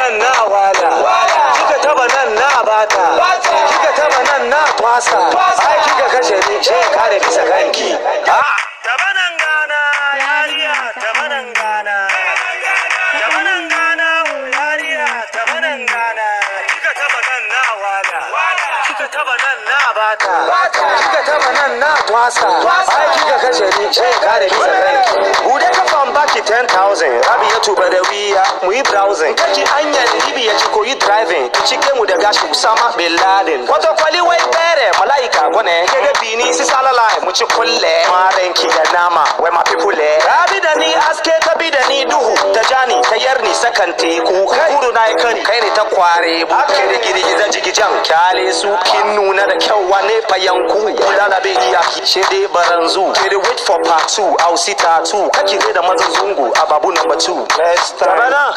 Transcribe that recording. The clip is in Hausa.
nan na wala kika taba nan na bata kika taba nan na kwasa ai kika kashe ni she kare bisa kanki taba nan gana yariya taba nan gana taba nan gana yariya taba nan gana kika taba nan na wala kika taba nan na bata kika taba nan na kwasa ai kika kashe ni she kare bisa kanki bude kafan baki 10,000 Rabiya tuba da wiya mu yi browsing kaji anyan Libya ci koyi driving cike mu da gashi Usama bin Laden wato kwali wai bere malaika gone ke da bini si salala mu ci kulle maren ki da nama wai ma people rabi da ni aske ta bi da ni duhu ta jani ta yarni sakan teku kuru na kari kai ne ta kware bu ke da girgiza jigijan kyale su kin nuna da kyau wane fayanku kula da bai iya ki shede baranzu ke da wait for part 2 au sita 2 kake da mazan zungu a babu number 2 tabana